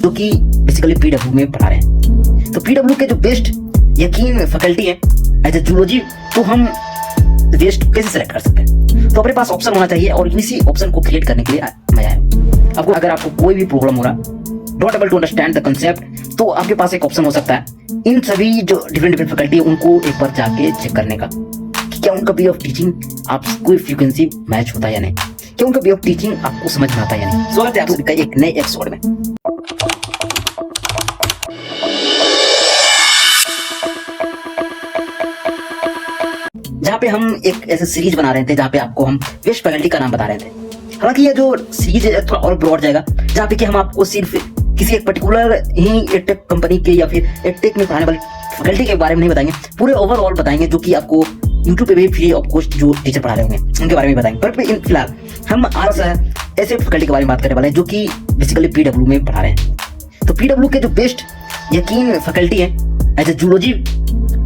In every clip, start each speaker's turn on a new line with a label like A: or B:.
A: जो कि basically PW में पढ़ा रहे हैं। तो पीडब्ल्यू के जो बेस्ट यकीन फैकल्टी है एज ए जूलॉजी, तो हम वेस्ट कैसे सेलेक्ट कर सकते हैं? तो अपने पास ऑप्शन होना चाहिए और इसी ऑप्शन को क्रिएट करने के लिए मैं आया हूँ। आपको अगर आपको कोई भी प्रॉब्लम हो रहा, don't able to understand the concept, तो आपके पास एक ऑप्शन हो सकता है इन सभी जो डिफरेंट फैकल्टी है उनको एक बार जाके चेक करने का कि क्या उनका वे ऑफ टीचिंग आपको फ्रीक्वेंसी मैच होता है या नहीं, क्या उनका वे ऑफ टीचिंग आपको समझ में आता है या नहीं। स्वागत है आप सभी का एक नए एपिसोड में। जहाँ पे हम एक ऐसे सीरीज बना रहे थे जहाँ पे आपको हम वेस्ट फैकल्टी का नाम बता रहे थे। हालांकि ये जो सीरीज है थोड़ा और ब्रॉड जाएगा, जहाँ पे कि हम आपको सिर्फ किसी एक पर्टिकुलर ही एडटेक कंपनी के या फिर एडटेक में पढ़ाने वाली फैकल्टी के बारे में नहीं बताएंगे, पूरे ओवरऑल बताएंगे, जो कि आपको यूट्यूब पे भी फ्री ऑफ कॉस्ट जो टीचर पढ़ा रहे होंगे उनके बारे में बताएंगे। पर फिलहाल हम आज ऐसे फैकल्टी के बारे में बात करने वाले हैं जो कि बेसिकली पीडब्ल्यू में पढ़ा रहे हैं। तो पीडब्ल्यू के जो बेस्ट यकीन फैकल्टी है एज ए जूलॉजी,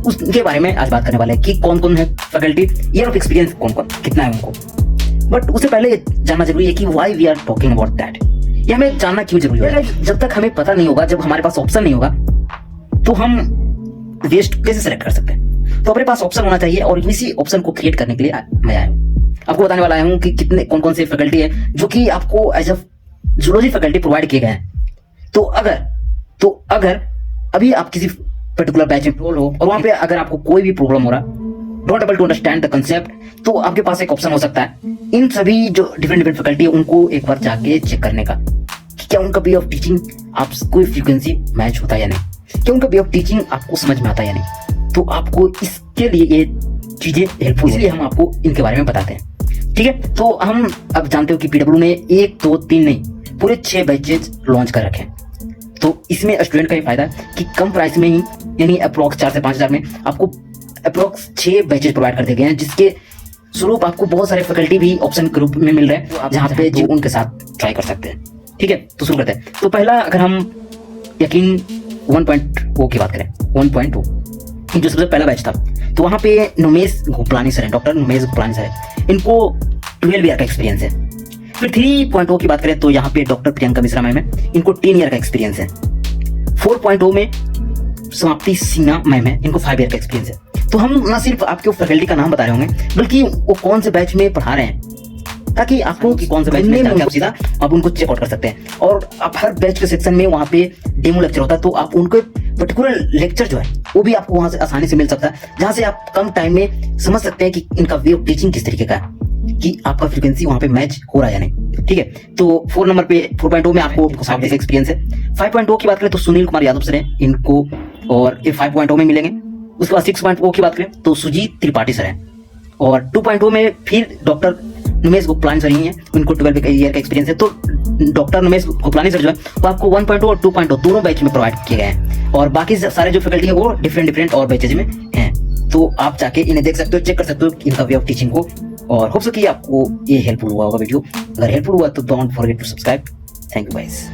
A: उसके बारे में आज बात करने वाले हैं कि कौन कौन है फैकल्टी, ईयर ऑफ एक्सपीरियंस कौन कौन कितना है उनको। बट उससे पहले जानना जरूरी है कि why we are talking about that, ये हमें जानना क्यों जरूरी है। जब तक हमें पता नहीं होगा, जब हमारे पास ऑप्शन नहीं होगा, तो हम वेस्ट कैसे सेलेक्ट कर सकते हैं? तो अपने पास ऑप्शन होना चाहिए और इसी ऑप्शन को क्रिएट करने के लिए मैं आया हूँ। आपको बताने वाला हूँ कि कितने कौन कौन से फैकल्टी है जो कि आपको as a zoology faculty provide किए गए हैं। तो अगर अभी आप किसी पर्टिकुलर बैच में एनरोल हो और वहां पे अगर आपको कोई भी प्रॉब्लम हो रहा, don't able to understand the concept, तो आपके पास एक ऑप्शन हो सकता है इन सभी जो डिफरेंट फैकल्टी है उनको एक बार जाके चेक करने का कि क्या उनका वे ऑफ टीचिंग आपको फ्रीक्वेंसी मैच होता है या नहीं, क्या उनका वे ऑफ टीचिंग आपको समझ में आता है या नहीं। तो आपको इसके लिए ये चीजें हेल्पफुल, इसलिए हम आपको इनके बारे में बताते हैं। ठीक है, तो हम अब जानते हो कि पीडब्ल्यू ने 1, 2, 3 नहीं पूरे 6 बैचेज लॉन्च कर रखे हैं। तो इसमें स्टूडेंट का ये फायदा है कि कम प्राइस में ही, यानी अप्रोक्स 4 से 5 हज़ार में आपको अप्रोक्स 6 बैचेज प्रोवाइड कर दिए गए हैं, जिसके स्वरूप आपको बहुत सारे फैकल्टी भी ऑप्शन के रूप में मिल रहे हैं, तो आप जहाँ पे जो उनके साथ ट्राई कर सकते हैं। ठीक है, तो शुरू करते हैं। तो पहला अगर हम यकीन 1.0 की बात करें, 1.2 जो सबसे पहला बैच था, तो वहाँ पे नुमेश गोपलानी सर है, डॉक्टर नुमेश गोपलानी सर है, इनको 12 ईयर का एक्सपीरियंस है। फिर 3.0 की बात करें तो यहाँ पे डॉक्टर प्रियंका मिश्रा मैम है, इनको 10 ईयर का एक्सपीरियंस है। 4.0 में समाप्ति सिन्हा मैम है, इनको 5 ईयर का एक्सपीरियंस है। तो हम ना सिर्फ आपके फैकल्टी का नाम बता रहे होंगे, बल्कि वो कौन से बैच में पढ़ा रहे हैं, ताकि आपको कि कौन से बैच में आप सीधा आप उनको चेकआउट कर सकते हैं। और आप हर बैच के सेक्शन में वहाँ पे डेमो लेक्चर होता है, तो आप उनको पर्टिकुलर लेक्चर जो है वो भी आपको वहाँ से आसानी से मिल सकता है, जहाँ से आप कम टाइम में समझ सकते हैं कि इनका वे ऑफ टीचिंग किस तरीके का है, कि आपका फ्रीक्वेंसी वहाँ पे मैच हो रहा है या नहीं। ठीक है, तो 4 नंबर पे 4.0 में आपको 7 डेज एक्सपीरियंस है। 5.0 की बात करें तो सुनील कुमार यादव सर हैं, इनको और ये 5.0 में मिलेंगे। उसके बाद 6.0 की बात करें तो सुजीत त्रिपाठी सर हैं, और 2.0 में फिर डॉक्टर नुमेश गोपलानी सर ही हैं, उनको 12 ईयर का एक्सपीरियंस है। तो डॉक्टर नुमेश गोपलानी सर जो है वो आपको 1.0 और 2.0 दोनों बैच में प्रोवाइड किए गए हैं, और बाकी सारे जो फैकल्टी है वो डिफरेंट और बैचेज में हैं। तो आप जाके इन्हें देख सकते हो, चेक कर सकते हो इनका वे ऑफ टीचिंग को, और होप सो कि आपको ये हेल्पफुल हुआ होगा वीडियो। अगर हेल्पफुल हुआ तो don't forget to subscribe. Thank you guys.